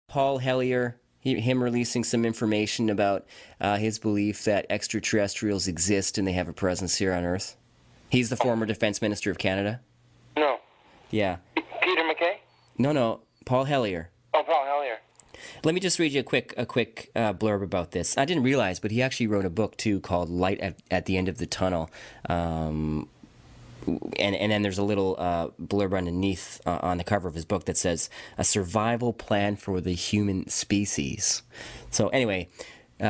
Paul Hellyer, him releasing some information about his belief that extraterrestrials exist and they have a presence here on Earth? He's the former Defense Minister of Canada. No. Yeah. Peter MacKay? No, Paul Hellyer. Oh, Paul Hellyer. Let me just read you a quick blurb about this. I didn't realize, but he actually wrote a book too called "Light at the End of the Tunnel," and then there's a little blurb underneath on the cover of his book that says "A Survival Plan for the Human Species." So anyway,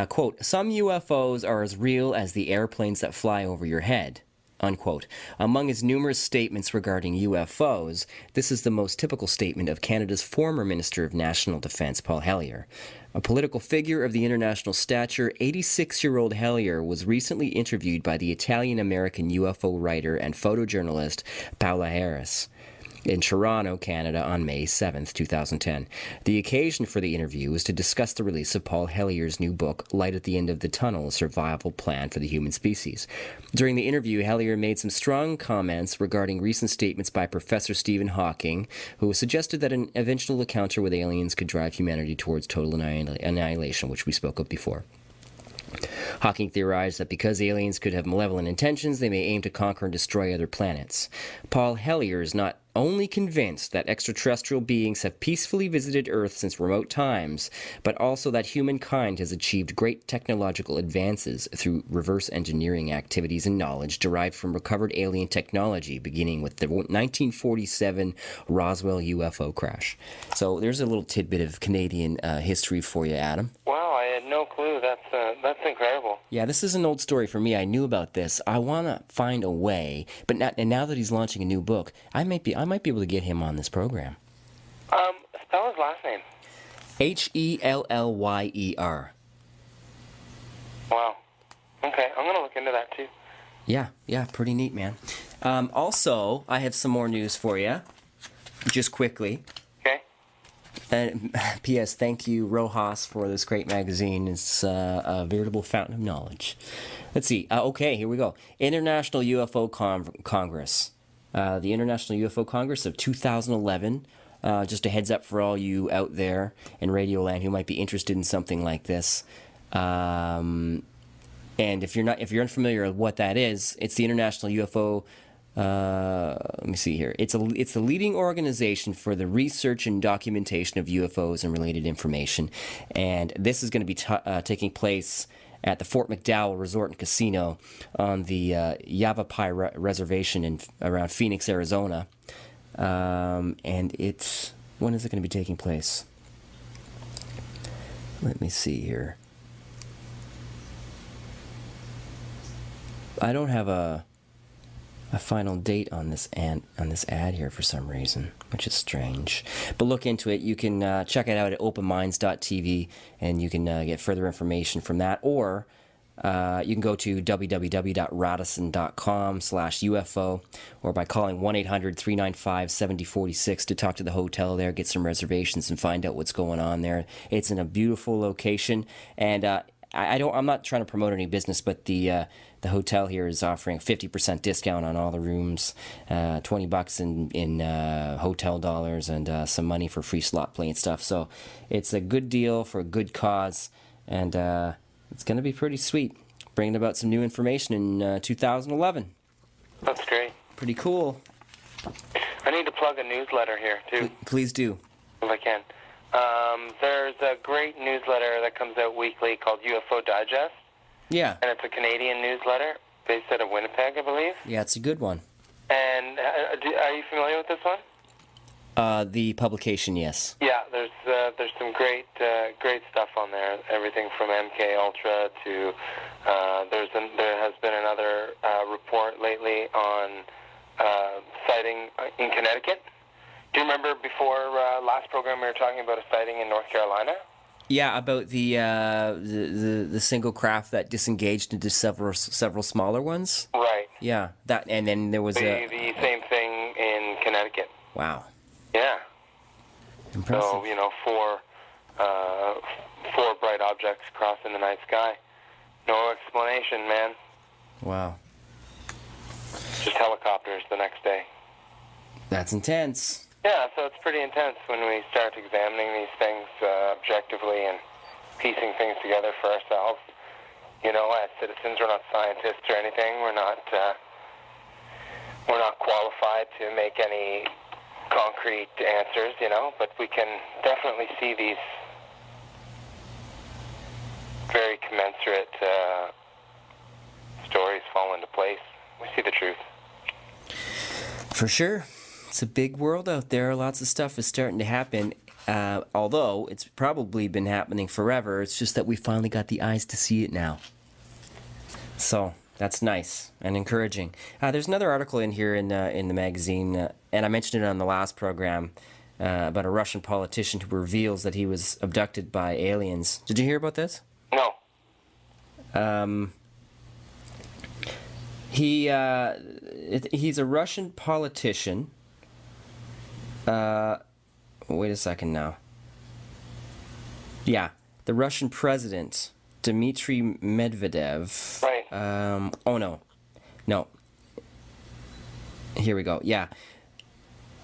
quote: "Some UFOs are as real as the airplanes that fly over your head." Unquote. Among his numerous statements regarding UFOs, this is the most typical statement of Canada's former Minister of National Defence, Paul Hellyer. A political figure of the international stature, 86-year-old Hellyer was recently interviewed by the Italian-American UFO writer and photojournalist Paola Harris in Toronto, Canada, on May 7, 2010. The occasion for the interview was to discuss the release of Paul Hellyer's new book, Light at the End of the Tunnel, A Survival Plan for the Human Species. During the interview, Hellyer made some strong comments regarding recent statements by Professor Stephen Hawking, who suggested that an eventual encounter with aliens could drive humanity towards total annihilation, which we spoke of before. Hawking theorized that because aliens could have malevolent intentions, they may aim to conquer and destroy other planets. Paul Hellyer is not only convinced that extraterrestrial beings have peacefully visited Earth since remote times, but also that humankind has achieved great technological advances through reverse engineering activities and knowledge derived from recovered alien technology, beginning with the 1947 Roswell UFO crash. So there's a little tidbit of Canadian history for you, Adam. Wow, I had no clue. That's incredible. Yeah, this is an old story for me. I knew about this. I want to find a way, but now that he's launching a new book, I might be able to get him on this program. Spell his last name. Hellyer. Wow. Okay, I'm gonna look into that too. Yeah, pretty neat, man. Also, I have some more news for you, just quickly. Okay. And P.S. Thank you, Rojas, for this great magazine. It's a veritable fountain of knowledge. Let's see. Okay, here we go. International UFO Congress. The International UFO Congress of 2011. Just a heads up for all you out there in Radio Land who might be interested in something like this. And if you're unfamiliar with what that is, it's the International UFO. Let me see here. It's the leading organization for the research and documentation of UFOs and related information, and this is going to be taking place at the Fort McDowell Resort and Casino on the Yavapai Reservation around Phoenix, Arizona. And when is it going to be taking place? Let me see here. I don't have a final date on this ad here for some reason, which is strange. But look into it. You can check it out at openminds.tv, and you can get further information from that. Or you can go to www.radisson.com/UFO, or by calling 1-800-395-7046 to talk to the hotel there, get some reservations, and find out what's going on there. It's in a beautiful location, and I'm not trying to promote any business, but the hotel here is offering a 50% discount on all the rooms, $20 in hotel dollars, and some money for free slot play and stuff. So it's a good deal for a good cause, and it's going to be pretty sweet. Bringing about some new information in 2011. That's great. Pretty cool. I need to plug a newsletter here too. Please do. If I can. There's a great newsletter that comes out weekly called UFO Digest. Yeah. And it's a Canadian newsletter based out of Winnipeg, I believe. Yeah, it's a good one. And are you familiar with this one? The publication, yes. Yeah, there's some great stuff on there. Everything from MK Ultra to there has been another report lately on sighting in Connecticut. Do you remember before last program we were talking about a sighting in North Carolina? Yeah, about the single craft that disengaged into several smaller ones. Right. Yeah, that, and then there was the same thing in Connecticut. Wow. Yeah. Impressive. So four bright objects crossing the night sky. No explanation, man. Wow. Just helicopters the next day. That's intense. Yeah, so it's pretty intense when we start examining these things objectively and piecing things together for ourselves. You know, as citizens, we're not scientists or anything. We're not qualified to make any concrete answers, you know, but we can definitely see these very commensurate stories fall into place. We see the truth. For sure. It's a big world out there. Lots of stuff is starting to happen. Although it's probably been happening forever. It's just that we finally got the eyes to see it now. So that's nice and encouraging. There's another article in here in the magazine, and I mentioned it on the last program, about a Russian politician who reveals that he was abducted by aliens. Did you hear about this? No. He's a Russian politician. Wait a second now. Yeah, the Russian president, Dmitry Medvedev. Right. No. Here we go. Yeah.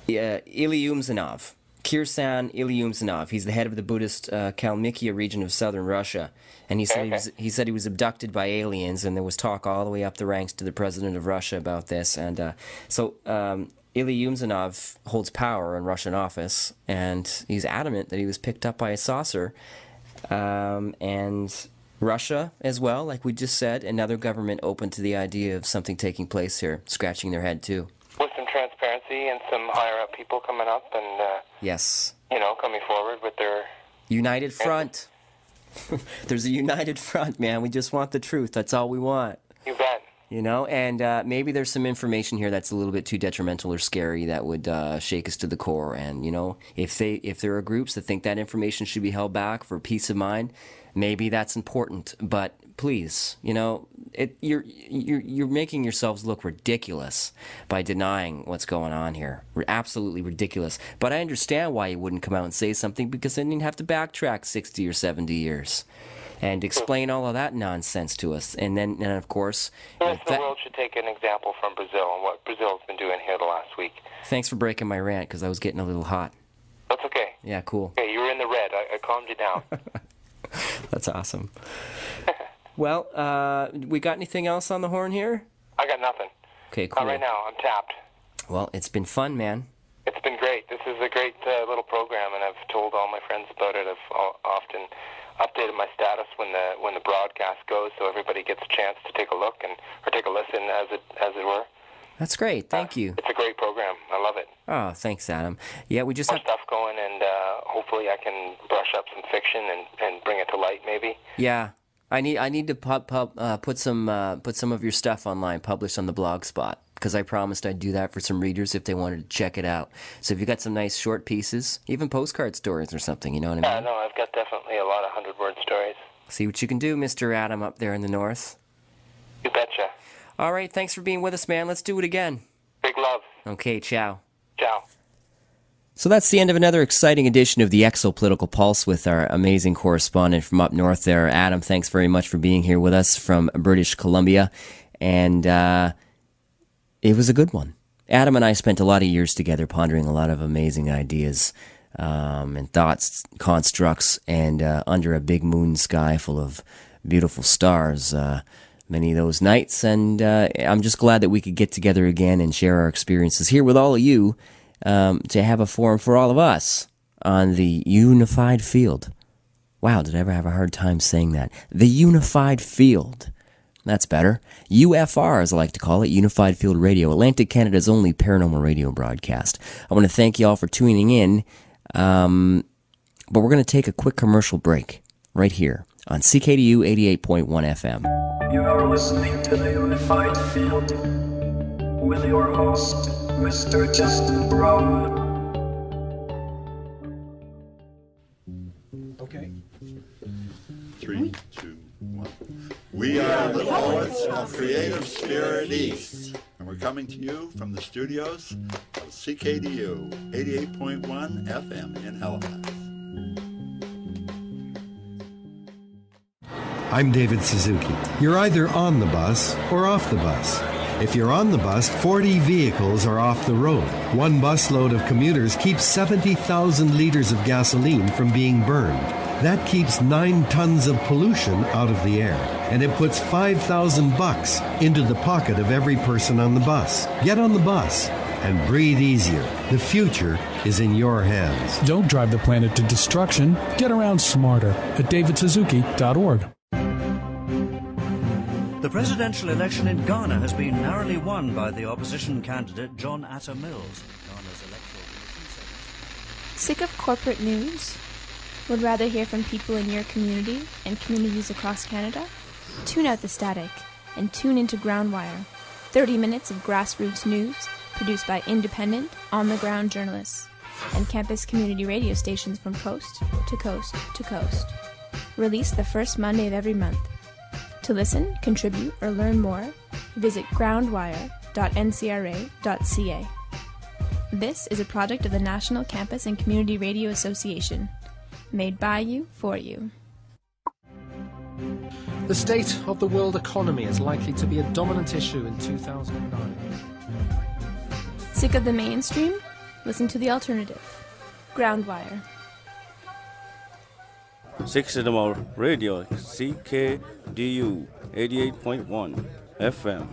Ilyumzhinov. Kirsan Ilyumzhinov. He's the head of the Buddhist Kalmykia region of southern Russia. And he said he was abducted by aliens, and there was talk all the way up the ranks to the president of Russia about this. And so Ilyumzhinov holds power in Russian office, and he's adamant that he was picked up by a saucer. And Russia as well, like we just said, another government open to the idea of something taking place here, scratching their head too. With some transparency and some higher up people coming up and yes, you know, coming forward with their united front. There's a united front, man. We just want the truth. That's all we want. You bet. You know, and maybe there's some information here that's a little bit too detrimental or scary that would shake us to the core. And you know, if there are groups that think that information should be held back for peace of mind, maybe that's important. But please, you know, you're making yourselves look ridiculous by denying what's going on here. We're absolutely ridiculous. But I understand why you wouldn't come out and say something, because then you'd have to backtrack 60 or 70 years and explain all of that nonsense to us. And then, of course, the rest of the world should take an example from Brazil and what Brazil's been doing here the last week. Thanks for breaking my rant, because I was getting a little hot. That's okay. Yeah, cool. Okay, you were in the red. I calmed you down. That's awesome. Well, we got anything else on the horn here? I got nothing. Okay, cool. Not right now. I'm tapped. Well, it's been fun, man. It's been great. This is a great little program, and I've told all my friends about it. I've often updated my status when the broadcast goes, so everybody gets a chance to take a look or take a listen, as it were. That's great. Thank you. It's a great program. I love it. Oh, thanks, Adam. Yeah, we just more stuff going, and hopefully I can brush up some fiction and bring it to light, maybe. Yeah, I need to put some of your stuff online, published on the blog spot, because I promised I'd do that for some readers if they wanted to check it out. So if you got some nice short pieces, even postcard stories or something, you know what I mean? Yeah, no, I've got definitely a lot of 100-word stories. See what you can do, Mr. Adam, up there in the north. You betcha. All right, thanks for being with us, man. Let's do it again. Big love. Okay, ciao. Ciao. So that's the end of another exciting edition of the Exopolitical Pulse with our amazing correspondent from up north there. Adam, thanks very much for being here with us from British Columbia. And it was a good one. Adam and I spent a lot of years together pondering a lot of amazing ideas and thoughts, constructs, and under a big moon sky full of beautiful stars many of those nights. And I'm just glad that we could get together again and share our experiences here with all of you, to have a forum for all of us on the unified field. Wow, did I ever have a hard time saying that? The unified field. That's better. UFR, as I like to call it, Unified Field Radio, Atlantic Canada's only paranormal radio broadcast. I want to thank you all for tuning in, but we're going to take a quick commercial break right here on CKDU 88.1 FM. You are listening to the Unified Field with your host, Mr. Justin Brown. Okay. 3, 2, 1. We are the poets of Creative Spirit East, and we're coming to you from the studios of CKDU 88.1 FM in Halifax. I'm David Suzuki. You're either on the bus or off the bus. If you're on the bus, 40 vehicles are off the road. One busload of commuters keeps 70,000 liters of gasoline from being burned. That keeps 9 tons of pollution out of the air. And it puts $5,000 into the pocket of every person on the bus. Get on the bus and breathe easier. The future is in your hands. Don't drive the planet to destruction. Get around smarter at davidsuzuki.org. The presidential election in Ghana has been narrowly won by the opposition candidate John Atta Mills. Ghana's electoral commission says. Sick of corporate news? Would rather hear from people in your community and communities across Canada? Tune out the static and tune into Groundwire. 30 minutes of grassroots news produced by independent, on-the-ground journalists and campus community radio stations from coast to coast to coast. Released the first Monday of every month. To listen, contribute, or learn more, visit groundwire.ncra.ca. This is a project of the National Campus and Community Radio Association. Made by you, for you. The state of the world economy is likely to be a dominant issue in 2009. Sick of the mainstream? Listen to the alternative. Groundwire. 6 Radio, CKDU 88.1 FM.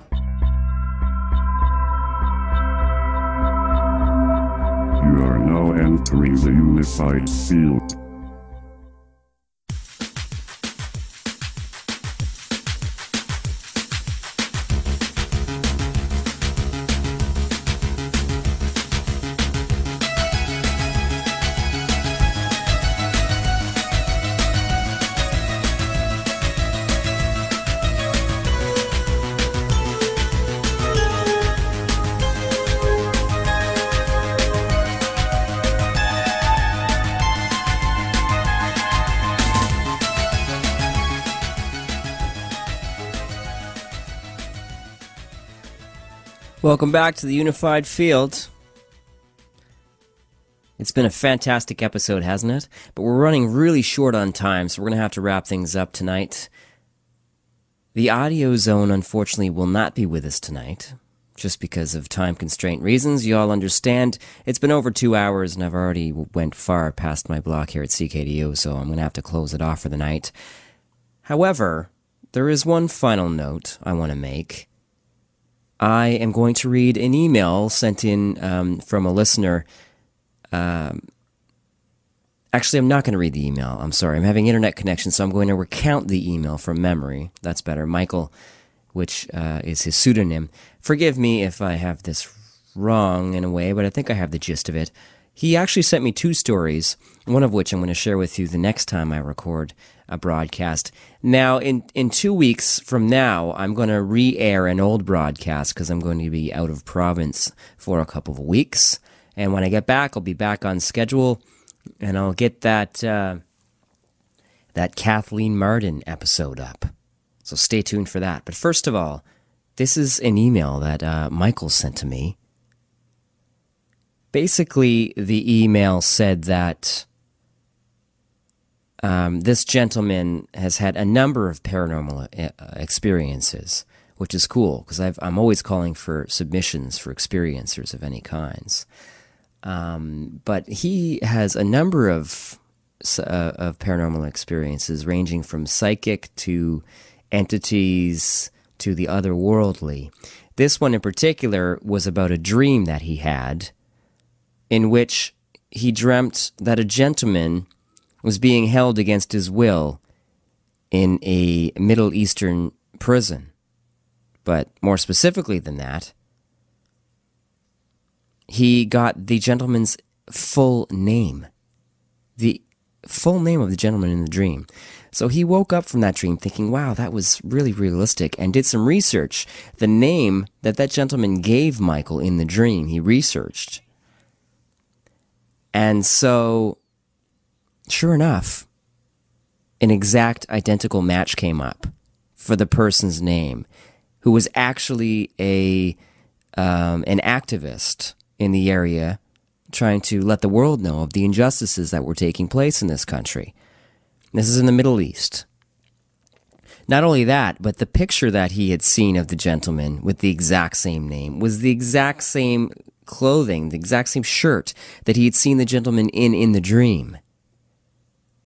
You are now entering the unified field. Welcome back to the Unified Field. It's been a fantastic episode, hasn't it? But we're running really short on time, so we're going to have to wrap things up tonight. The Audio Zone, unfortunately, will not be with us tonight, just because of time constraint reasons. You all understand. It's been over 2 hours, and I've already went far past my block here at CKDO, so I'm going to have to close it off for the night. However, there is one final note I want to make. I am going to read an email sent in from a listener. Actually, I'm not going to read the email. I'm sorry. I'm having internet connection, so I'm going to recount the email from memory. That's better. Michael, which is his pseudonym. Forgive me if I have this wrong in a way, but I think I have the gist of it. He actually sent me 2 stories, one of which I'm going to share with you the next time I record a broadcast. Now, in 2 weeks from now, I'm going to re-air an old broadcast because I'm going to be out of province for a couple of weeks. And when I get back, I'll be back on schedule, and I'll get that Kathleen Martin episode up. So stay tuned for that. But first of all, this is an email that Michael sent to me. Basically, the email said that this gentleman has had a number of paranormal experiences, which is cool, because I'm always calling for submissions for experiencers of any kinds. But he has a number of paranormal experiences, ranging from psychic to entities to the otherworldly. This one in particular was about a dream that he had, in which he dreamt that a gentleman was being held against his will in a Middle Eastern prison. But more specifically than that, he got the gentleman's full name. The full name of the gentleman in the dream. So he woke up from that dream thinking, wow, that was really realistic, and did some research. The name that gentleman gave Michael in the dream, he researched. And so, sure enough, an exact identical match came up for the person's name, who was actually an activist in the area trying to let the world know of the injustices that were taking place in this country. This is in the Middle East. Not only that, but the picture that he had seen of the gentleman with the exact same name was the exact same clothing, the exact same shirt that he had seen the gentleman in the dream.